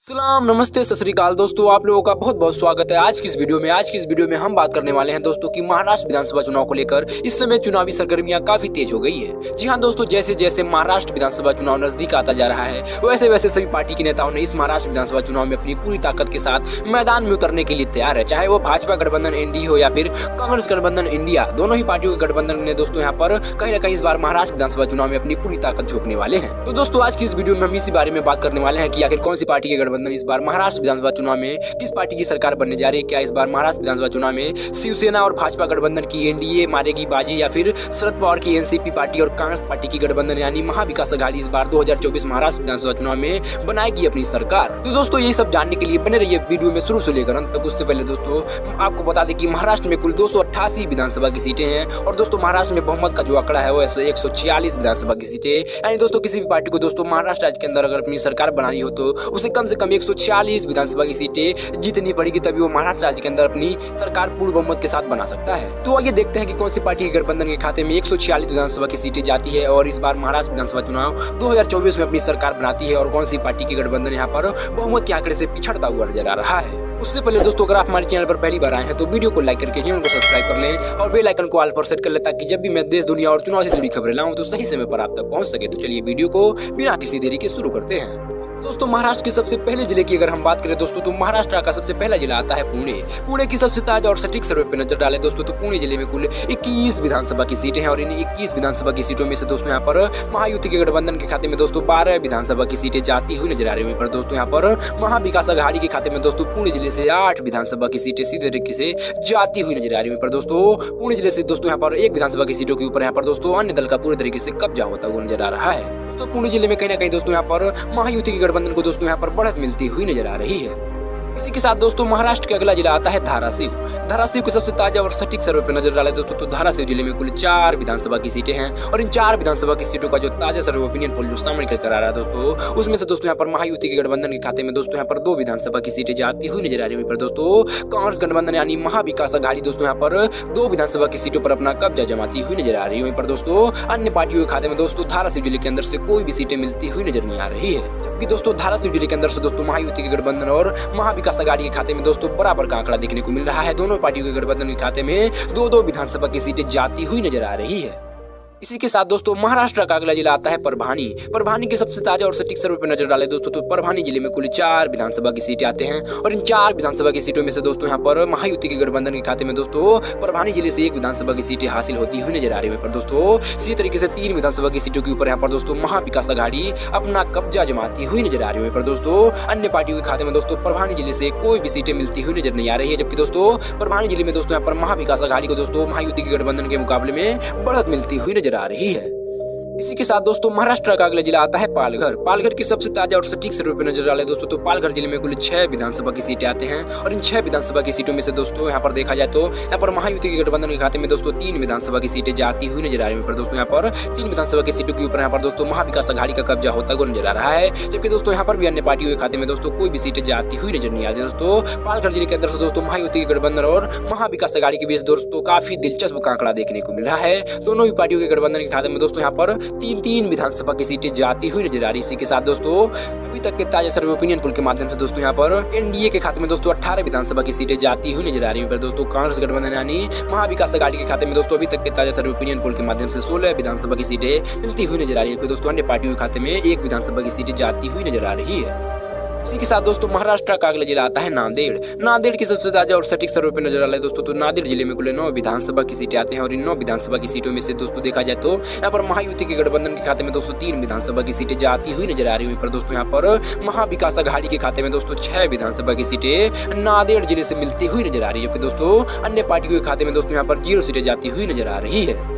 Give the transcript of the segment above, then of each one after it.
सलाम नमस्ते सत श्री अकाल दोस्तों, आप लोगों का बहुत बहुत स्वागत है आज की इस वीडियो में हम बात करने वाले हैं दोस्तों कि महाराष्ट्र विधानसभा चुनाव को लेकर इस समय चुनावी सरगर्मियां काफी तेज हो गई है। जी हां दोस्तों, जैसे जैसे महाराष्ट्र विधानसभा चुनाव नजदीक आता जा रहा है वैसे वैसे सभी पार्टी के नेताओं ने इस महाराष्ट्र विधानसभा चुनाव में अपनी पूरी ताकत के साथ मैदान में उतरने के लिए तैयार है। चाहे वो भाजपा गठबंधन एनडीए हो या फिर कांग्रेस गठबंधन इंडिया, दोनों ही पार्टियों के गठबंधन ने दोस्तों यहाँ पर कहीं न कहीं इस बार महाराष्ट्र विधानसभा चुनाव में अपनी पूरी ताकत झोंकने वाले हैं। तो दोस्तों आज की इस वीडियो में हम इसी बारे में बात करने वाले हैं कि आखिर कौन सी पार्टी के गठबंधन इस बार महाराष्ट्र विधानसभा चुनाव में किस पार्टी की सरकार बनने जा रही है। क्या इस बार महाराष्ट्र विधानसभा चुनाव में शिवसेना और भाजपा गठबंधन की एनडीए मारेगी बाजी या फिर शरद पवार की एनसीपी पार्टी और कांग्रेस पार्टी की गठबंधन यानी महाविकास अघाड़ी इस बार 2024 महाराष्ट्र विधानसभा चुनाव में बनाएगी अपनी सरकार। तो दोस्तों ये सब जानने के लिए बने रहिए वीडियो में शुरू से लेकर अंत तक। उससे पहले दोस्तों आपको बता दें कि महाराष्ट्र में कुल 288 विधानसभा की सीटें हैं और दोस्तों महाराष्ट्र में बहुमत का जो आंकड़ा है वो 146 विधानसभा की सीटें यानी दोस्तों किसी भी पार्टी को दोस्तों महाराष्ट्र राज्य के अंदर अगर अपनी सरकार बनानी हो तो उसे कम से कम 146 विधानसभा की सीटें जीतनी पड़ेगी, तभी वो महाराष्ट्र राज्य के अंदर अपनी सरकार पूर्ण बहुमत के साथ बना सकता है। तो आइए देखते हैं कि कौन सी पार्टी के गठबंधन के खाते में 146 विधानसभा की सीटें जाती है और इस बार महाराष्ट्र विधानसभा चुनाव 2024 में अपनी सरकार बनाती है और कौन सी पार्टी की गठबंधन यहाँ पर बहुमत के आंकड़े से पिछड़ता हुआ नजर आ रहा है। उससे पहले दोस्तों अगर आप हमारे चैनल पर पहली बार आए हैं तो वीडियो को लाइक करके चैनल को सब्सक्राइब कर लें और बेल आइकन को ऑल पर सेट कर लें ताकि जब भी मैं देश दुनिया और चुनाव से जुड़ी खबरें लाऊं तो सही समय पर आप तक पहुंच सके। तो चलिए वीडियो को बिना किसी देरी के शुरू करते हैं। दोस्तों महाराष्ट्र के सबसे पहले जिले की अगर हम बात करें दोस्तों तो महाराष्ट्र का सबसे पहला जिला आता है पुणे। पुणे की सबसे ताजा और सटीक सर्वे पे नजर डालें दोस्तों तो पुणे जिले में कुल 21 विधानसभा की सीटें हैं और इन 21 विधानसभा की सीटों में से दोस्तों यहाँ पर महायुति के गठबंधन के खाते में दोस्तों 12 विधानसभा की सीटें जाती हुई नजर आ रही है। पर दोस्तों यहाँ पर महाविकास अघाड़ी के खाते में दोस्तों पुणे जिले से 8 विधानसभा की सीटें सीधे तरीके से जाती हुई नजर आ रही है। पर दोस्तों पुणे जिले से दोस्तों यहाँ पर 1 विधानसभा की सीटों के ऊपर यहाँ पर दोस्तों अन्य दल का पूरे तरीके से कब्जा होता हुआ नजर आ रहा है। दोस्तों पुणे जिले में कहीं ना कहीं दोस्तों यहाँ पर महायुति के गठबंधन को दोस्तों यहाँ पर बढ़त मिलती हुई नजर आ रही है। इसी के साथ दोस्तों महाराष्ट्र का अगला जिला आता है धाराशिव। धाराशिव को सबसे ताजा और सटीक सर्वे पर नजर डाले दोस्तों तो धाराशिव जिले में कुल 4 विधानसभा की सीटें हैं और इन 4 विधानसभा की सीटों का जो ताजा सर्वे ओपिनियन पोल जो सामने कर आ रहा है दोस्तों उसमें से दोस्तों यहाँ पर महायुति के गठबंधन के खाते में दोस्तों यहाँ पर 2 विधानसभा की सीटें जाती हुई नजर आ रही है। पर दोस्तों कांग्रेस गठबंधन यानी महाविकास अघाड़ी दोस्तों यहाँ पर 2 विधानसभा की सीटों पर अपना कब्जा जमाती हुई नजर आ रही है। पर दोस्तों अन्य पार्टियों के खाते में दोस्तों धाराशिव जिले के अंदर से कोई भी सीटें मिलती हुई नजर नहीं आ रही है। जबकि दोस्तों धाराशिव जिले के अंदर से दोस्तों महायुति के गठबंधन और महाविकास अघाड़ी के खाते में दोस्तों बराबर का आंकड़ा देखने को मिल रहा है। दोनों पार्टियों के गठबंधन के खाते में 2-2 विधानसभा की सीटें जाती हुई नजर आ रही है। इसी के साथ दोस्तों महाराष्ट्र का अगला जिला आता है परभानी। परभानी की सबसे ताजा और सटीक सर्वे पर नजर डाले दोस्तों तो परभानी जिले में कुल 4 विधानसभा की सीटें आते हैं और इन 4 विधानसभा की सीटों में से दोस्तों यहाँ पर महायुति के गठबंधन के खाते में दोस्तों परभानी जिले से 1 विधानसभा की सीटें हासिल होती हुई नजर आ रही है। पर दोस्तों इसी तरीके से 3 विधानसभा की सीटों के ऊपर यहाँ पर दोस्तों महाविकास अघाड़ी अपना कब्जा जमाती हुई नजर आ रही है। पर दोस्तों अन्य पार्टियों के खाते में दोस्तों परभानी जिले से कोई भी सीटें मिलती हुई नजर नहीं आ रही है। जबकि दोस्तों परभानी जिले में दोस्तों यहाँ पर महाविकास अघाड़ी को दोस्तों महायुति के गठबंधन के मुकाबले में बढ़त मिलती हुई नजर आ रही है। इसी के साथ दोस्तों महाराष्ट्र का अगला जिला आता है पालघर। पालघर की सबसे ताजा और सटीक सर्वे पर नजर डाले दोस्तों तो पालघर जिले में कुल 6 विधानसभा की सीटें आते हैं और इन 6 विधानसभा की सीटों में से दोस्तों यहाँ पर देखा जाए तो यहाँ पर महायुति के गठबंधन के खाते में दोस्तों 3 विधानसभा की सीटें जाती हुई नजर आ रही है। पर दोस्तों यहाँ पर 3 विधानसभा की सीटों के ऊपर यहाँ पर दोस्तों महाविकास अघाड़ी का कब्जा होता हुआ नजर आ रहा है। जबकि दोस्तों यहाँ पर भी अन्य पार्टियों के खाते में दोस्तों कोई भी सीटें जाती हुई नजर नहीं आ रही। दोस्तों पालघर जिले के अंदर से दोस्तों महायुति के गठबंधन और महाविकास अघाड़ी के बीच दोस्तों काफी दिलचस्प आंकड़ा देखने को मिल रहा है। दोनों ही पार्टियों के गठबंधन के खाते में दोस्तों यहाँ पर 3-3 विधानसभा की सीटें जाती हुई नजर आ रही है। इसी के साथ दोस्तों अभी तक के ताजा सर्वे ओपिनियन पोल के माध्यम से दोस्तों यहाँ पर एनडीए के खाते में दोस्तों 18 विधानसभा की सीटें जाती हुई नजर आ रही है। पर दोस्तों कांग्रेस गठबंधन यानी महाविकास अघाड़ी के खाते में दोस्तों अभी तक के ताजा सर्वे ओपिनियन पोल के माध्यम से 16 विधानसभा की सीटें मिलती हुई नजर आ रही है। दोस्तों अन्य पार्टियों के खाते में 1 विधानसभा की सीटें जाती हुई नजर आ रही है। इसी के साथ दोस्तों महाराष्ट्र का अगला जिला आता है नांदेड़। नांदेड़ की सबसे ताजा और सटीक सर्वे पे नजर आ रहा है दोस्तों तो नांदेड़ जिले में कुल 9 विधानसभा की सीटें आते हैं और इन 9 विधानसभा की सीटों में से दोस्तों देखा जाए तो यहाँ पर महायुति के गठबंधन के खाते में दोस्तों 3 विधानसभा की सीटें जाती हुई नजर आ रही है। पर दोस्तों यहाँ पर महाविकास अघाड़ी के खाते में दोस्तों 6 विधानसभा की सीटें नांदेड़ जिले से मिलती हुई नजर आ रही है। जबकि दोस्तों अन्य पार्टियों के खाते में दोस्तों यहाँ पर 0 सीटें जाती हुई नजर आ रही है।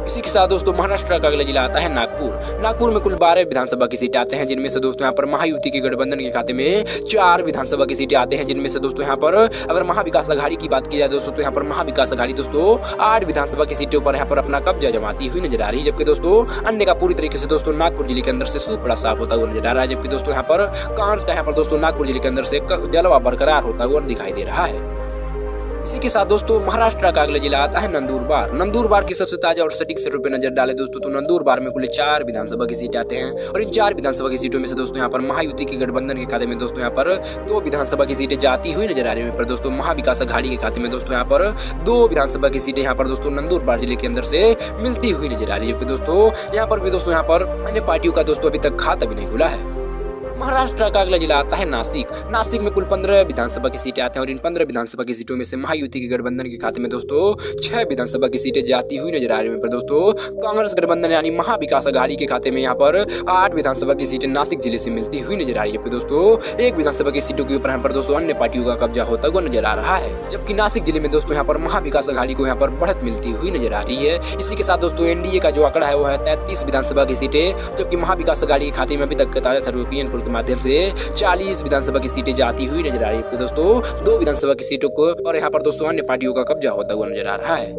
इसी के साथ दोस्तों महाराष्ट्र का अगला जिला आता है नागपुर। नागपुर में कुल 12 विधानसभा की सीटें आते हैं जिनमें से दोस्तों यहाँ पर महायुति के गठबंधन के खाते में 4 विधानसभा की सीटें आते हैं जिनमें से दोस्तों यहाँ पर अगर महाविकास अघाड़ी की बात की जाए दोस्तों तो यहाँ पर महाविकास अघाड़ी दोस्तों 8 विधानसभा की सीटों पर यहाँ पर अपना कब्जा जमाती हुई नजर आ रही है। जबकि दोस्तों अन्य का पूरी तरीके से दोस्तों नागपुर जिले के अंदर से सूप बड़ा साफ होता हुआ नजर आ रहा है। जबकि दोस्तों यहाँ पर कांग्रेस का यहाँ पर दोस्तों नागपुर जिले के अंदर से जलवा बरकरार होता हुआ दिखाई दे रहा है। इसी के साथ दोस्तों महाराष्ट्र का अगला जिला आता है नंदुरबार। नंदुरबार की सबसे ताजा और सटीक सर्वे पे नजर डाले दोस्तों तो नंदुरबार में कुल 4 विधानसभा की सीटें आते हैं और इन 4 विधानसभा की सीटों में से दोस्तों यहाँ पर महायुति के गठबंधन के खाते में दोस्तों यहाँ पर 2 विधानसभा की सीटें जाती हुई नजर आ रही है। पर दोस्तों महाविकास अघाड़ी के खाते में दोस्तों यहाँ पर 2 विधानसभा की सीटें यहाँ पर दोस्तों नंदुरबार जिले के अंदर से मिलती हुई नजर आ रही है। दोस्तों यहाँ पर भी दोस्तों यहाँ पर अन्य पार्टियों का दोस्तों अभी तक खाता भी नहीं खुला है। महाराष्ट्र का अगला जिला आता है नासिक। नासिक में कुल 15 विधानसभा की सीटें आते हैं और इन 15 विधानसभा की सीटों में से महायुति के गठबंधन के खाते में दोस्तों 6 विधानसभा की सीटें जाती हुई नजर आ रही है। पर दोस्तों कांग्रेस गठबंधन यानी महाविकास अघाड़ी के खाते में यहाँ पर 8 विधानसभा की सीटें नासिक जिले से मिलती हुई नजर आ रही है। दोस्तों 1 विधानसभा की सीटों के ऊपर यहाँ पर दोस्तों अन्य पार्टियों का कब्जा होता हुआ नजर आ रहा है, जबकि नासिक जिले में दोस्तों यहाँ पर महाविकास अघाड़ी को यहाँ पर बढ़त मिलती हुई नजर आ रही है। इसी के साथ दोस्तों एनडीए का जो आंकड़ा है वो है 33 विधानसभा की सीटें, जबकि महाविकास अघाड़ी के खाते में अभी तक ताजा सर्वे ओपिनियन पोल के माध्यम से 40 विधानसभा की सीटें जाती हुई नजर आ रही है। दोस्तों 2 विधानसभा की सीटों को और यहाँ पर दोस्तों अन्य पार्टियों का कब्जा होता हुआ नजर आ रहा है।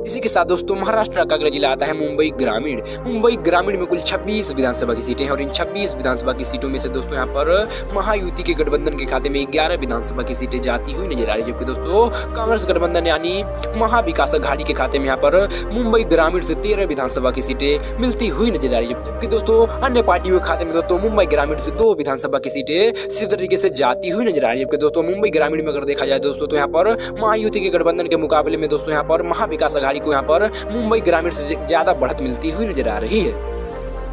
इसी के साथ दोस्तों महाराष्ट्र का अगला जिला आता है मुंबई ग्रामीण। मुंबई ग्रामीण में कुल 26 विधानसभा की सीटें हैं और इन 26 विधानसभा की सीटों में से दोस्तों यहाँ पर महायुति के गठबंधन के खाते में 11 विधानसभा की सीटें जाती हुई नजर आ रही है, जबकि दोस्तों कांग्रेस गठबंधन यानी महाविकास अघाड़ी के खाते में यहाँ पर मुंबई ग्रामीण से 13 विधानसभा की सीटें मिलती हुई नजर आ रही है, जबकि दोस्तों अन्य पार्टियों के खाते में दोस्तों मुंबई ग्रामीण से 2 विधानसभा की सीटें सीधे तरीके से जाती हुई नजर आ रही है। दोस्तों मुंबई ग्रामीण में अगर देखा जाए दोस्तों तो यहाँ पर महायुति के गठबंधन के मुकाबले में दोस्तों यहाँ पर महाविकास अघाड़ी को यहाँ पर मुंबई ग्रामीण से ज्यादा बढ़त मिलती हुई नजर आ रही है।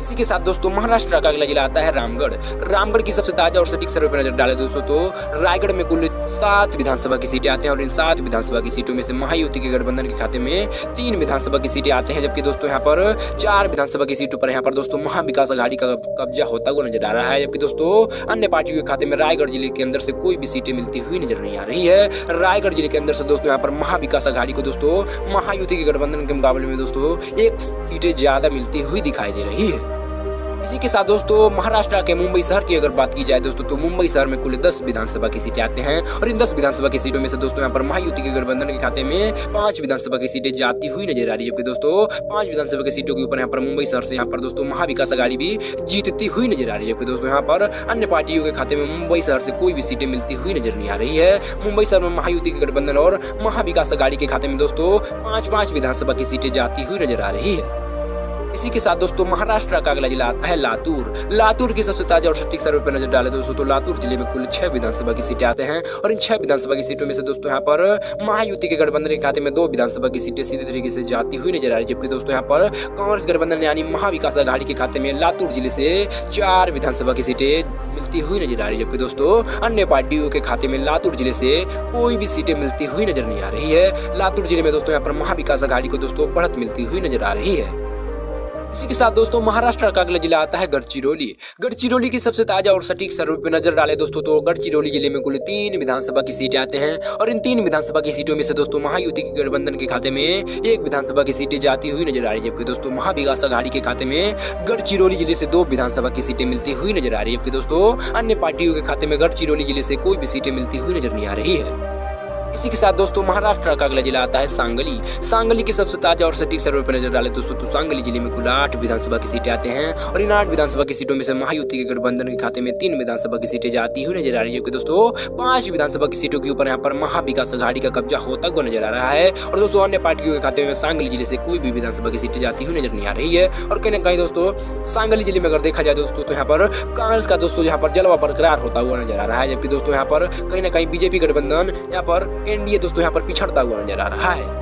इसी के साथ दोस्तों महाराष्ट्र का अगला जिला आता है रामगढ़। रामगढ़ की सबसे ताजा और सटीक सर्वे पर नजर डाले दोस्तों तो रायगढ़ में कुल 7 विधानसभा की सीटें आते हैं और इन 7 विधानसभा की सीटों में से महायुति के गठबंधन के खाते में 3 विधानसभा की सीटें आते हैं, जबकि दोस्तों यहाँ पर 4 विधानसभा की सीटों पर यहाँ पर दोस्तों महाविकास अघाड़ी का कब्जा होता हुआ नजर आ रहा है, जबकि दोस्तों अन्य पार्टियों के खाते में रायगढ़ जिले के अंदर से कोई भी सीटें मिलती हुई नजर नहीं आ रही है। रायगढ़ जिले के अंदर से दोस्तों यहाँ पर महाविकास अघाड़ी को दोस्तों महायुति के गठबंधन के मुकाबले में दोस्तों 1 सीटें ज्यादा मिलती हुई दिखाई दे रही है। इसी के साथ दोस्तों महाराष्ट्र के मुंबई शहर की अगर बात की जाए दोस्तों तो मुंबई शहर में कुल 10 विधानसभा की सीटें आते हैं और इन 10 विधानसभा की सीटों में से दोस्तों यहाँ पर महायुति के गठबंधन के खाते में 5 विधानसभा की सीटें जाती हुई नजर आ रही है, जबकि दोस्तों 5 विधानसभा की सीटों के ऊपर यहाँ पर मुंबई शहर से यहाँ पर दोस्तों महाविकास अघाड़ी भी जीतती हुई नजर आ रही है, जबकि दोस्तों यहाँ पर अन्य पार्टियों के खाते में मुंबई शहर से कोई भी सीटें मिलती हुई नजर नहीं आ रही है। मुंबई शहर में महायुति के गठबंधन और महाविकास अघाड़ी के खाते में दोस्तों 5-5 विधानसभा की सीटें जाती हुई नजर आ रही है। इसी के साथ दोस्तों महाराष्ट्र का अगला जिला आता है लातूर। लातूर की सबसे ताजा और सटीक सर्वे पर नजर डाले दोस्तों तो लातूर जिले में कुल 6 विधानसभा की सीटें आते हैं और इन 6 विधानसभा की सीटों में से दोस्तों यहाँ पर महायुति के गठबंधन के खाते में 2 विधानसभा की सीटें सीधे तरीके से जाती हुई नजर आ रही है, जबकि दोस्तों यहाँ पर कांग्रेस गठबंधन यानी महाविकास अघाड़ी के खाते में लातूर जिले से 4 विधानसभा की सीटें मिलती हुई नजर आ रही है, जबकि दोस्तों अन्य पार्टियों के खाते में लातूर जिले से कोई भी सीटें मिलती हुई नजर नहीं आ रही है। लातूर जिले में दोस्तों यहाँ पर महाविकास अघाड़ी को दोस्तों बढ़त मिलती हुई नजर आ रही है। इसी के साथ दोस्तों महाराष्ट्र का अगला जिला आता है गढ़चिरौली। गढ़चिरौली की सबसे ताजा और सटीक सर्वे पे नजर डाले दोस्तों तो गढ़चिरौली जिले में कुल 3 विधानसभा की सीटें आते हैं और इन 3 विधानसभा की सीटों में से दोस्तों महायुति के गठबंधन के खाते में 1 विधानसभा की सीटें जाती हुई नजर आ रही है, जबकि दोस्तों महाविकास अघाड़ी के खाते में गढ़चिरौली जिले से 2 विधानसभा की सीटें मिलती हुई नजर आ रही है, जबकि दोस्तों अन्य पार्टियों के खाते में गढ़चिरौली जिले से कोई भी सीटें मिलती हुई नजर नहीं आ रही है। इसी के साथ दोस्तों महाराष्ट्र का अगला जिला आता है सांगली। सांगली की सबसे ताजा और सटीक सर्वे पर नजर डाले दोस्तों तो सांगली जिले में कुल 8 विधानसभा की सीटें आते हैं और इन 8 विधानसभा की सीटों में से महायुति के गठबंधन के खाते में 3 विधानसभा की सीटें जाती हुई नजर आ रही है, क्योंकि दोस्तों 5 विधानसभा की सीटों के ऊपर यहाँ पर महाविकास अघाड़ी का कब्जा होता हुआ नजर आ रहा है और दोस्तों अन्य पार्टियों के खाते में सांगली जिले से कोई भी विधानसभा की सीटें जाती हुई नजर नहीं आ रही है। और कहीं ना कहीं दोस्तों सांगली जिले में अगर देखा जाए दोस्तों तो यहाँ पर कांग्रेस का दोस्तों यहाँ पर जलवा बरकरार होता हुआ नजर आ रहा है, जबकि दोस्तों यहाँ पर कहीं ना कहीं बीजेपी गठबंधन यहाँ पर एनडीए दोस्तों यहाँ पर पिछड़ता हुआ नजर आ रहा है।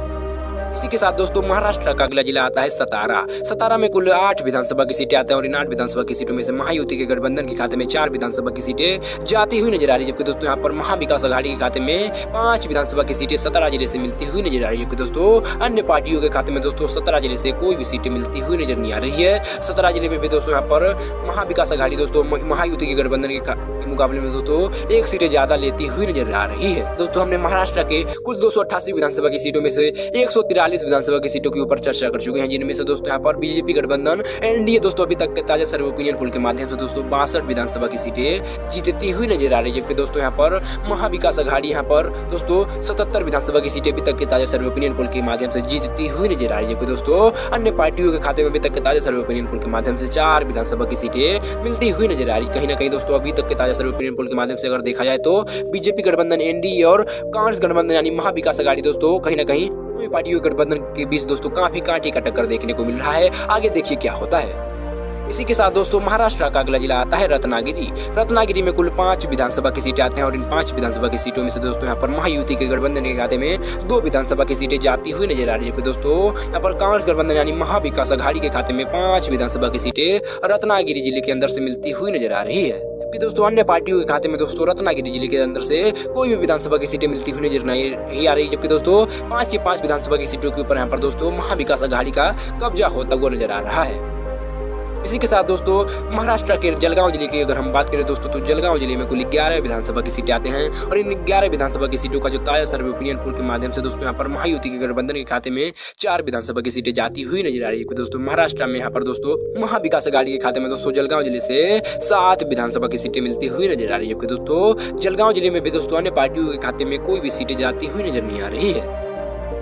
इसी के साथ दोस्तों महाराष्ट्र का अगला जिला आता है सतारा। सतारा में कुल 8 विधानसभा की सीटें आते हैं और इन 8 विधानसभा की सीटों में से महायुति के गठबंधन के खाते में 4 विधानसभा की सीटें जाती हुई नजर आ रही है, जबकि दोस्तों यहाँ पर महाविकास अघाड़ी के खाते में 5 विधानसभा की सीटें सतारा जिले से मिलती हुई नजर आ रही है, दोस्तों अन्य पार्टियों के खाते में दोस्तों सतारा जिले से कोई भी सीटें मिलती हुई नजर नहीं आ रही है। सतारा जिले में भी दोस्तों यहाँ पर महाविकास अघाड़ी दोस्तों महायुति के गठबंधन के मुकाबले में दोस्तों 1 सीटें ज्यादा लेती हुई नजर आ रही है। दोस्तों हमने महाराष्ट्र के कुल 288 विधानसभा की सीटों में से 143 विधानसभा की सीटों के ऊपर चर्चा कर चुके हैं, जिनमें से दोस्तों यहाँ पर बीजेपी गठबंधन एनडीए दोस्तों अभी तक के ताजा सर्वे ओपिनियन पोल के माध्यम से दोस्तों 62 विधानसभा की सीटें जीतती हुई नजर आ रही है, जबकि दोस्तों यहाँ पर महाविकास अघाड़ी यहाँ पर दोस्तों 77 विधानसभा की सीटें अभी तक के ताजा सर्वे ओपिनियन पोल के माध्यम से जीतती हुई नजर आ रही है, दोस्तों अन्य पार्टियों के खाते में अभी तक के ताजा सर्वे ओपिनियन पोल के माध्यम से 4 विधानसभा की सीटें मिलती हुई नजर आ रही है। कहीं ना कहीं दोस्तों अभी तक के ताजा सर्वे सर्वे ओपिनियन पोल के माध्यम से अगर देखा जाए तो बीजेपी गठबंधन, एनडीए और कांग्रेस गठबंधन यानी महाविकास अघाड़ी दोस्तों कहीं ना कहीं पार्टियों के गठबंधन के बीच दोस्तों काफी कांटे का टक्कर देखने को मिल रहा है। आगे देखिए क्या होता है। इसी के साथ दोस्तों महाराष्ट्र का अगला जिला आता है रत्नागिरी। रत्नागिरी में कुल 5 विधानसभा की सीटें आती हैं और इन 5 विधानसभा की सीटों में से दोस्तों यहाँ पर महायुति के गठबंधन के खाते में 2 विधानसभा की सीटें जाती हुई नजर आ रही है। दोस्तों यहाँ पर कांग्रेस गठबंधन यानी महाविकास अघाड़ी के खाते में 5 विधानसभा की सीटें रत्नागिरी जिले के अंदर से मिलती हुई नजर आ रही है। दोस्तों अन्य पार्टियों के खाते में दोस्तों रत्नागिरी जिले के अंदर से कोई भी विधानसभा की सीटें मिलती हुई नजर नहीं आ रही, जबकि दोस्तों 5 की 5 विधानसभा की सीटों के ऊपर यहाँ पर दोस्तों महाविकास अघाड़ी का कब्जा होता हुआ नजर आ रहा है। इसी के साथ दोस्तों महाराष्ट्र के जलगांव जिले की अगर हम बात करें दोस्तों तो जलगांव जिले में कुल 11 विधानसभा की सीटें आते हैं और इन 11 विधानसभा की सीटों का जो ताजा सर्वे ओपिनियन पोल के माध्यम से दोस्तों यहाँ पर महायुति के गठबंधन के खाते में 4 विधानसभा की सीटें जाती हुई नजर आ रही है। दोस्तों महाराष्ट्र में यहाँ पर दोस्तों महाविकास अघाड़ी के खाते में दोस्तों जलगांव जिले से 7 विधानसभा की सीटें मिलती हुई नजर आ रही है। दोस्तों जलगांव जिले में भी दोस्तों अन्य पार्टियों के खाते में कोई भी सीटें जाती हुई नजर नहीं आ रही है।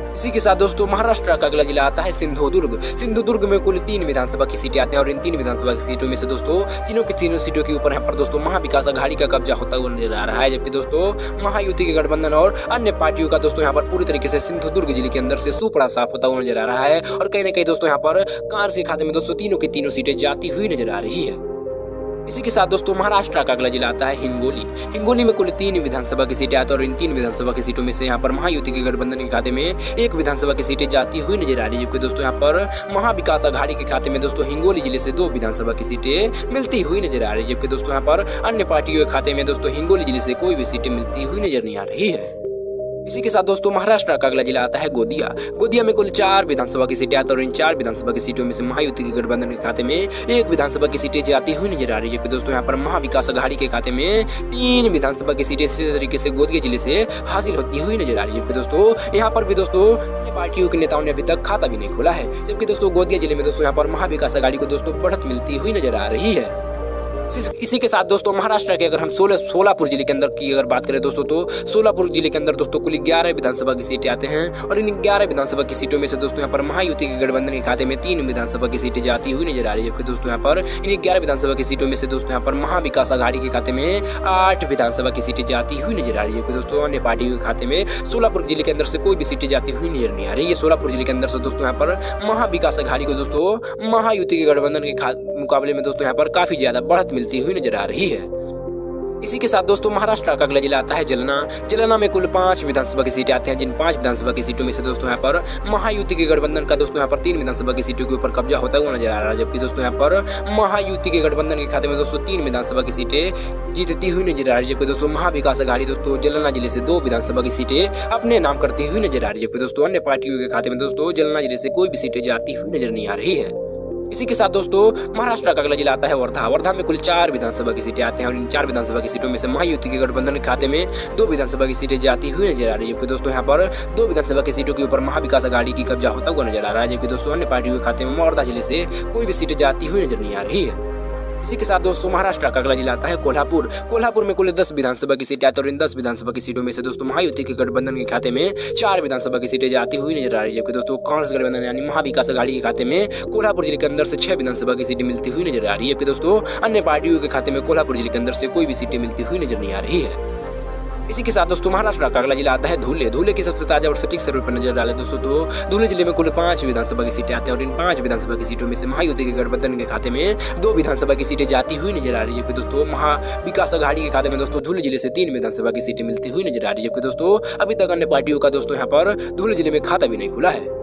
इसी के साथ दोस्तों महाराष्ट्र का अगला जिला आता है सिंधुदुर्ग। सिंधुदुर्ग में कुल 3 विधानसभा की सीटें आती हैं और इन 3 विधानसभा की सीटों में से दोस्तों तीनों की तीनों सीटों के ऊपर यहाँ पर दोस्तों महाविकास अघाड़ी का कब्जा होता हुआ नजर आ रहा है, जबकि दोस्तों महायुति के गठबंधन और अन्य पार्टियों का दोस्तों यहाँ पर पूरी तरीके से सिंधुदुर्ग जिले के अंदर से सुपड़ा साफ होता हुआ नजर आ रहा है और कहीं ना कहीं दोस्तों यहाँ पर कांग्रेस के खाते में दोस्तों तीनों की तीनों सीटें जाती हुई नजर आ रही है। इसी के साथ दोस्तों महाराष्ट्र का अगला जिला आता है हिंगोली। हिंगोली में कुल 3 विधानसभा की सीटें आती हैं और इन 3 विधानसभा की सीटों में से यहाँ पर महायुति के गठबंधन के खाते में 1 विधानसभा की सीटें जाती हुई नजर आ रही है, जबकि दोस्तों यहाँ पर महाविकास अघाड़ी के खाते में दोस्तों हिंगोली जिले से 2 विधानसभा की सीटें मिलती हुई नजर आ रही है, जबकि दोस्तों यहाँ पर अन्य पार्टियों के खाते में दोस्तों हिंगोली जिले से कोई भी सीटें मिलती हुई नजर नहीं आ रही है। इसी के साथ दोस्तों महाराष्ट्र का अगला जिला आता है गोदिया। गोदिया में कुल 4 विधानसभा की सीटें आती हैं और इन 4 विधानसभा की सीटों में से महायुति के गठबंधन के खाते में 1 विधानसभा की सीटें जाती हुई नजर आ रही है, दोस्तों यहाँ पर महाविकास अघाड़ी के खाते में 3 विधानसभा की सीटें इसी तरीके से गोदिया जिले से हासिल होती हुई नजर आ रही है। दोस्तों यहाँ पर भी दोस्तों पार्टियों के नेताओं ने अभी तक खाता भी नहीं खोला है, जबकि दोस्तों गोदिया जिले में दोस्तों यहाँ पर महाविकास अघाड़ी को दोस्तों बढ़त मिलती हुई नजर आ रही है। इसी के साथ दोस्तों महाराष्ट्र के अगर हम सोलापुर जिले के अंदर की अगर बात करें दोस्तों तो सोलापुर जिले के अंदर दोस्तों कुल 11 विधानसभा की सीटें आते हैं और इन 11 विधानसभा की सीटों में से दोस्तों यहाँ पर महायुति के गठबंधन के खाते में 3 विधानसभा की सीटें जाती हुई नजर आ रही है, जबकि दोस्तों यहाँ पर इन 11 विधानसभा की सीटों में से दोस्तों यहाँ पर महाविकास अघाड़ी के खाते में 8 विधानसभा की सीटें जाती हुई नजर आ रही है। दोस्तों अन्य पार्टियों के खाते में सोलापुर जिले के अंदर से कोई भी सीटें जाती हुई नजर नहीं आ रही है। सोलापुर जिले के अंदर से दोस्तों यहाँ पर महाविकास अघाड़ी को दोस्तों महायुति के गठबंधन के मुकाबले में दोस्तों यहाँ पर काफी ज्यादा बढ़त मिलती हुई नजर आ रही है। इसी के साथ दोस्तों महाराष्ट्र का अगला जिला आता है जलना। जलना में कुल 5 विधानसभा की सीटें आती हैं, जिन 5 विधानसभा की सीटों में से दोस्तों यहाँ पर महायुति के गठबंधन का दोस्तों यहाँ पर 3 विधानसभा की सीटों के ऊपर कब्जा होता हुआ नजर आ रहा है, जबकि दोस्तों यहाँ पर महायुति के गठबंधन के खाते में दोस्तों 3 विधानसभा की सीटें जीतती हुई नजर आ रही है, जबकि दोस्तों महाविकास अघाड़ी दोस्तों जलना जिले से 2 विधानसभा की सीटें अपने नाम करती हुई नजर आ रही है, जबकि दोस्तों अन्य पार्टियों के खाते में दोस्तों जलना जिले से कोई भी सीटें जाती हुई नजर नहीं आ रही है। इसी के साथ दोस्तों महाराष्ट्र का अगला जिला आता है वर्धा। वर्धा में कुल 4 विधानसभा की सीटें आती हैं और इन 4 विधानसभा की सीटों में से महायुति के गठबंधन के खाते में 2 विधानसभा की सीटें जाती हुई नजर आ रही है, दोस्तों यहाँ पर 2 विधानसभा की सीटों के ऊपर महाविकास अघाड़ी की कब्जा होता हुआ नजर आ रहा है, जबकि दोस्तों अन्य पार्टियों के खाते में वर्धा जिले से कोई भी सीटें जाती हुई नजर नहीं आ रही है। इसी के साथ दोस्तों महाराष्ट्र का अगला जिला आता है कोल्हापुर। कोल्हापुर में कुल 10 विधानसभा की सीटें आती हैं और इन 10 विधानसभा की सीटों में से दोस्तों महायुति के गठबंधन के खाते में 4 विधानसभा की सीटें जाती हुई नजर आ रही है, जबकि दोस्तों कांग्रेस गठबंधन यानी महाविकास अघाड़ी के खाते में कोल्हापुर जिले के अंदर से 6 विधानसभा की सीटें मिलती हुई नजर आ रही है, जबकि दोस्तों अन्य पार्टियों के खाते में कोल्हापुर जिले के अंदर से कोई भी सीटें मिलती हुई नजर नहीं आ रही है। इसी के साथ दोस्तों महाराष्ट्र का अगला जिला आता है धुले। धुले की सबसे ताजा और सटीक सर्वे पर नजर डालें दोस्तों तो धुले जिले में कुल 5 विधानसभा की सीटें आती हैं और इन 5 विधानसभा की सीटों में से महायुति के गठबंधन के खाते में 2 विधानसभा की सीटें जाती हुई नजर आ रही है, दोस्तों महाविकास अघाड़ी के खाते में दोस्तों धुले जिले से 3 विधानसभा की सीटें मिलती हुई नजर आ रही है, जबकि दोस्तों अभी तक अन्य पार्टियों का दोस्तों यहाँ पर धुले जिले में खाता भी नहीं खुला है।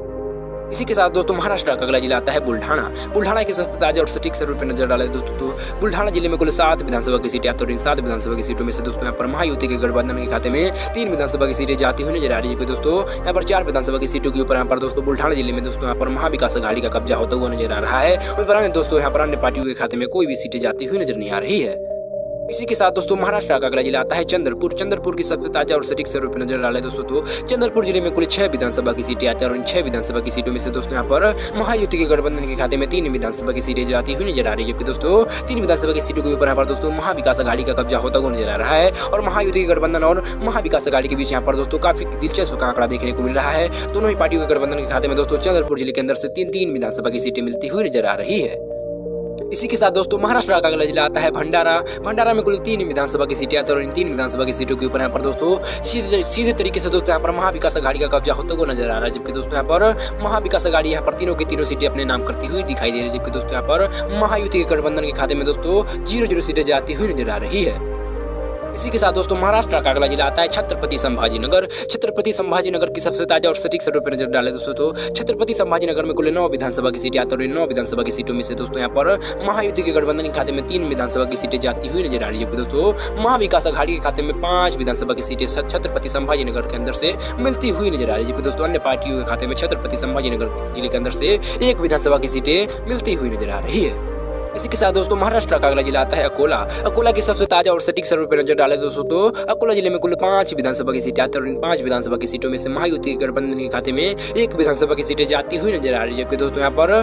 इसी के साथ दोस्तों महाराष्ट्र का अगला जिला आता है बुल्ढाना। बुल्ढाना के सबसे ताजा और सटीक सर्वे पर नजर डालें दोस्तों तो बुल्ढाना जिले में कुल 7 विधानसभा की सीटें आती हैं और इन 7 विधानसभा की सीटों में से दोस्तों यहाँ पर महायुति के गठबंधन के खाते में 3 विधानसभा की सीटें जाती हुई नजर आ रही है, दोस्तों यहाँ पर 4 विधानसभा की सीटों के ऊपर यहाँ पर दोस्तों बुल्ढाना जिले में दोस्तों यहाँ पर महाविकास अघाड़ी का कब्जा होता हुआ नजर आ रहा है, और दोस्तों यहाँ पर अन्य पार्टियों के खाते में कोई भी सीटें जाती हुई नजर नहीं आ रही है। इसी के साथ दोस्तों महाराष्ट्र का अगला जिला आता है चंद्रपुर। चंद्रपुर की सबसे ताजा और सटीक सर्वे पर नजर डालें दोस्तों तो चंद्रपुर जिले में कुल 6 विधानसभा की सीटें आती हैं और इन 6 विधानसभा की सीटों में से दोस्तों यहाँ पर महायुति के गठबंधन के खाते में 3 विधानसभा की सीटें जाती हुई नजर आ रही है, जबकि दोस्तों 3 विधानसभा की सीटों के ऊपर यहाँ पर दोस्तों महाविकास अघाड़ी का कब्जा होता हुआ नजर आ रहा है, और महायुति के गठबंधन और महाविकास अघाड़ी के बीच यहाँ पर दोस्तों काफी दिलचस्प आंकड़ा देखने को मिल रहा है। दोनों ही पार्टियों के गठबंधन के खाते में दोस्तों चंद्रपुर जिले के अंदर से 3 विधानसभा की सीटें मिलती हुई नजर आ रही है। इसी के साथ दोस्तों महाराष्ट्र का अगला जिला आता है भंडारा। भंडारा में कुल 3 विधानसभा की सीटें आती है और इन 3 विधानसभा की सीटों के ऊपर यहाँ पर दोस्तों सीधे तरीके से दोस्तों यहाँ पर महाविकास अघाड़ी का कब्जा होता हुआ नजर आ रहा है। जबकि दोस्तों यहाँ पर महाविकास अघाड़ी यहाँ पर तीनों की तीनों सीटें अपने नाम करती हुई दिखाई दे रही है। जबकि दोस्तों यहाँ पर महायुति के गठबंधन के खाते में दोस्तों 0-0 सीटें जाती हुई नजर आ रही है। इसी के साथ दोस्तों महाराष्ट्र का अगला जिला आता है छत्रपति संभाजीनगर। छत्रपति संभाजीनगर की सबसे ताजा और सटीक सर्वे पर नजर डाले दोस्तों तो छत्रपति संभाजीनगर में कुल 9 विधानसभा की सीटें आती है और इन 9 विधानसभा की सीटों में से दोस्तों यहाँ पर महायुति के गठबंधन के खाते में 3 विधानसभा की सीटें जाती हुई नजर आ रही है। दोस्तों महाविकास अघाड़ी के खाते में 5 विधानसभा की सीटें छत्रपति संभाजीनगर के अंदर से मिलती हुई नजर आ रही है। दोस्तों अन्य पार्टियों के खाते में छत्रपति संभाजीनगर जिले के अंदर से 1 विधानसभा की सीटें मिलती हुई नजर आ रही है। इसी के साथ दोस्तों महाराष्ट्र का अगला जिला आता है अकोला। अकोला की सबसे ताजा और सटीक सर्वे पर नजर डाले दोस्तों तो अकोला जिले में कुल 5 विधानसभा की सीटें आती है और इन 5 विधानसभा की सीटों में से महायुति के गठबंधन के खाते में 1 विधानसभा की सीटें जाती हुई नजर आ रही है। जबकि दोस्तों यहाँ पर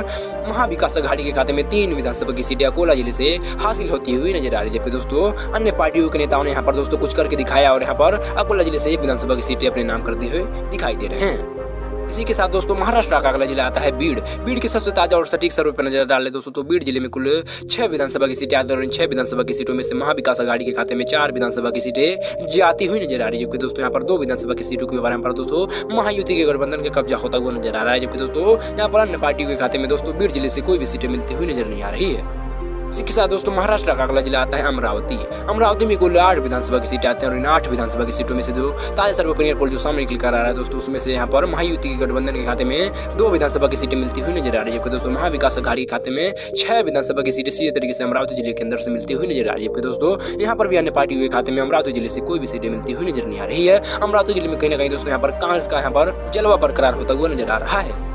महाविकास अघाड़ी के खाते में 3 विधानसभा की सीटें अकोला जिले से हासिल होती हुई नजर आ रही है। जबकि दोस्तों अन्य पार्टियों के नेताओं ने यहाँ पर दोस्तों कुछ करके दिखाया और यहाँ पर अकोला जिले से 1 विधानसभा की सीटें अपने नाम करते हुए दिखाई दे रहे हैं। इसी के साथ दोस्तों महाराष्ट्र का अगला जिला आता है बीड़। बीड़ की सबसे ताजा और सटीक सर्वे पर नजर डाले दोस्तों तो बीड़ जिले में कुल 6 विधानसभा की सीटें आती है और इन 6 विधानसभा की सीटों में से महाविकास अघाड़ी के खाते में 4 विधानसभा की सीटें जाती हुई नजर आ रही है। जबकि दोस्तों यहाँ पर 2 विधानसभा की सीटों के बारे में दोस्तों महायुति के गठबंधन का कब्जा होता हुआ नजर आ रहा है। जबकि दोस्तों यहाँ पर अन्य पार्टियों के खाते में दोस्तों बीड़ जिले से कोई भी सीटें मिलती हुई नजर नहीं आ रही है। इसी के साथ दोस्तों महाराष्ट्र का अगला जिला आता है अमरावती। अमरावती में कुल 8 विधानसभा की सीटें आती हैं और इन 8 विधानसभा की सीटों में से जो ताजा सर्वे पोल जो सामने निकल कर आ रहा है दोस्तों उसमें से यहाँ पर महायुति के गठबंधन के खाते में 2 विधानसभा की सीटें मिलती हुई नजर आ रही है। दोस्तों महाविकास अघाड़ी के खाते में 6 विधानसभा की सीटें सीधे तरीके से अमरावती जिले के अंदर से मिलती हुई नजर आ रही है। दोस्तों यहाँ पर भी अन्य पार्टियों के खाते में अमरावती जिले से कोई भी सीटें मिलती हुई नजर नहीं आ रही है। अमरावती जिले में कहीं ना कहीं दोस्तों यहाँ पर कांग्रेस का यहाँ पर जलवा बरकरार होता हुआ नजर आ रहा है।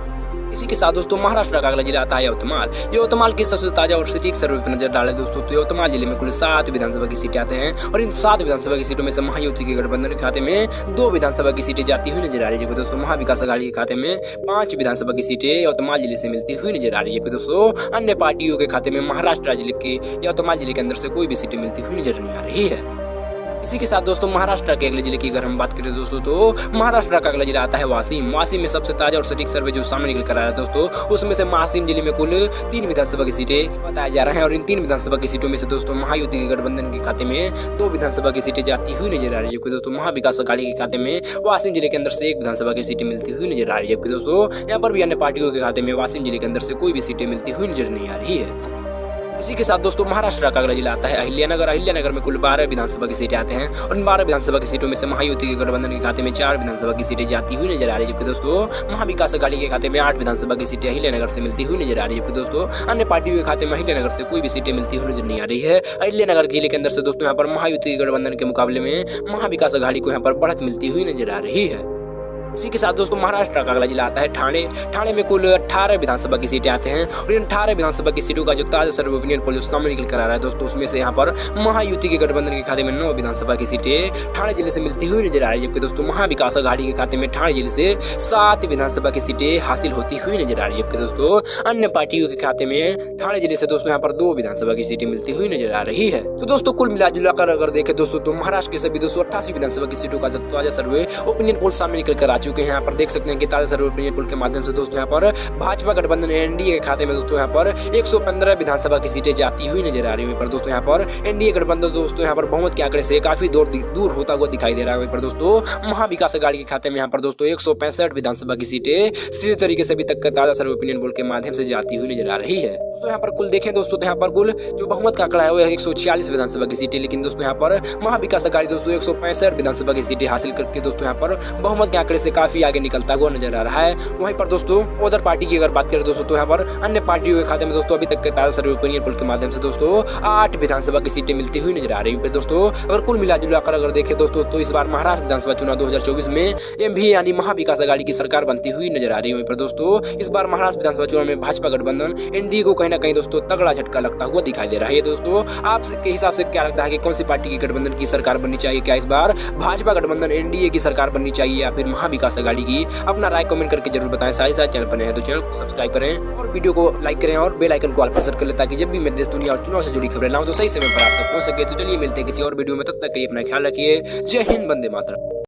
इसी के साथ दोस्तों महाराष्ट्र का अगला जिला आता है यवतमाल। यवतमाल की सबसे ताजा और सटीक सर्वे पर नजर डाले दोस्तों तो यवतमाल जिले में कुल 7 विधानसभा की सीटें आते हैं और इन 7 विधानसभा की सीटों में से महायुति के गठबंधन के खाते में 2 विधानसभा की सीटें जाती हुई नजर आ रही है। दोस्तों महाविकास अघाड़ी के खाते में 5 विधानसभा की सीटें यवतमाल जिले से मिलती हुई नजर आ रही है। दोस्तों अन्य पार्टियों के खाते में महाराष्ट्र जिले के यवतमाल जिले के अंदर से कोई भी सीटें मिलती हुई नजर नहीं आ रही है। इसी के साथ दोस्तों महाराष्ट्र के अगले जिले की अगर हम बात करें दोस्तों तो महाराष्ट्र का अगला जिला आता है वाशिम। वाशिम में सबसे ताजा और सटीक सर्वे जो सामने निकल कर आ रहा है दोस्तों उसमें से वाशिम जिले में कुल 3 विधानसभा की सीटें बताया जा रहा है और इन 3 विधानसभा की सीटों में से दोस्तों महायुति के गठबंधन के खाते में 2 विधानसभा की सीटें जाती हुई नजर आ रही है। दोस्तों महाविकास अघाड़ी के खाते में वाशिम जिले के अंदर से 1 विधानसभा की सीटें मिलती हुई नजर आ रही है। दोस्तों यहाँ पर भी अन्य पार्टियों के खाते में वाशिम जिले के अंदर से कोई भी सीटें मिलती हुई नजर नहीं आ रही है। इसी के साथ दोस्तों महाराष्ट्र का अगला जिला आता है अहिल्यानगर। अहिल्यानगर में कुल 12 विधानसभा की सीटें आते हैं और इन 12 विधानसभा की सीटों में से महायुति के गठबंधन के खाते में 4 विधानसभा की सीटें जाती हुई नजर आ रही है। जबकि दोस्तों महाविकास अघाड़ी के खाते में 8 विधानसभा की सीटें अहिल्यानगर से मिलती हुई नजर आ रही है। दोस्तों अन्य पार्टियों के खाते में अहिल्यानगर से कोई भी सीटें मिलती हुई नजर नहीं आ रही है। अहिल्यानगर जिले के अंदर से दोस्तों यहाँ पर महायुति के गठबंधन के मुकाबले में महाविकास अघाड़ी को यहाँ पर बढ़त मिलती हुई नजर आ रही है। इसी के साथ दोस्तों महाराष्ट्र का अगला जिला आता है ठाणे। ठाणे में कुल 18 विधानसभा की सीटें आते हैं और इन 18 विधानसभा की सीटों का जो ताजा सर्वे ओपिनियन पोल जो सामने निकल कर आ रहा है दोस्तों उसमें से यहाँ पर महायुति के गठबंधन के खाते में 9 विधानसभा की सीटें ठाणे जिले से मिलती हुई नजर आ रही है। जबकि दोस्तों महाविकास अघाड़ी के खाते में ठाणे जिले से 7 विधानसभा की सीटें हासिल होती हुई नजर आ रही है। दोस्तों अन्य पार्टियों के खाते में ठाणे जिले से दोस्तों यहाँ पर 2 विधानसभा की सीटें मिलती हुई नजर आ रही है। तो दोस्तों कुल मिलाजुलाकर अगर देखें दोस्तों तो महाराष्ट्र के सभी 288 विधानसभा की सीटों का ताजा सर्वे ओपिनियन पोल सामने निकल कर आ चुके हैं। यहाँ पर देख सकते हैं कि ताजा सर्वे ओपिनियन पोल के माध्यम से दोस्तों यहाँ पर भाजपा गठबंधन एनडीए के खाते में दोस्तों यहाँ पर 115 विधानसभा की सीटें जाती हुई नजर आ रही है। पर दोस्तों यहाँ पर एनडीए गठबंधन दोस्तों यहाँ पर बहुमत के आंकड़े से काफी दूर होता हुआ दिखाई दे रहा है। पर दोस्तों महाविकास अघाड़ी के खाते में यहाँ पर दोस्तों 165 विधानसभा की सीटें सीधे तरीके से अभी तक का ताजा सर्वे ओपिनियन पोल के माध्यम से जाती हुई नजर आ रही है। दोस्तों यहाँ पर कुल देखें दोस्तों तो यहाँ पर कुल जो बहुमत का आंकड़ा है वो 146 विधानसभा की सीटें, लेकिन दोस्तों यहाँ पर महाविकास अघाड़ी दोस्तों 165 विधानसभा की सीटें हासिल करके दोस्तों यहाँ पर बहुमत के आंकड़े से काफी आगे निकलता हुआ नजर आ रहा है। वहीं पर दोस्तों उधर पार्टी की अगर बात करें दोस्तों तो यहाँ पर अन्य पार्टियों के खाते में दोस्तों अभी तक के ताजा सर्वे ओपिनियन पोल के माध्यम से दोस्तों 8 विधानसभा की सीटें मिलती हुई नजर आ रही है। दोस्तों अगर कुल मिलाजुलाकर अगर देखें दोस्तों तो इस बार महाराष्ट्र विधानसभा चुनाव 2024 में एमवी यानी महाविकास अघाड़ी की सरकार बनती हुई नजर आ रही है। पर दोस्तों इस बार महाराष्ट्र विधानसभा चुनाव में भाजपा गठबंधन एनडीए को कहीं ना कहीं दोस्तों तगड़ा झटका लगता हुआ दिखाई दे रहा है। दोस्तों आपके हिसाब से क्या लगता है कि कौन सी पार्टी की गठबंधन की सरकार बननी चाहिए? क्या इस बार भाजपा गठबंधन एनडीए की सरकार बननी चाहिए या फिर महाविकास अघाड़ी की? अपना राय कमेंट करके जरूर बताएं। साथ ही साथ चैनल पर नए हैं तो चैनल को सब्सक्राइब करें और वीडियो को लाइक करें और बेल आइकन को ऑल पर सेट कर लें ताकि जब भी मैं देश दुनिया और चुनाव से जुड़ी खबरें लाऊं तो सही समय पर आप तक पहुंच सके। तो चलिए मिलते हैं किसी और वीडियो में, तब तक के लिए अपना ख्याल रखिए। जय हिंद, वंदे मातरम।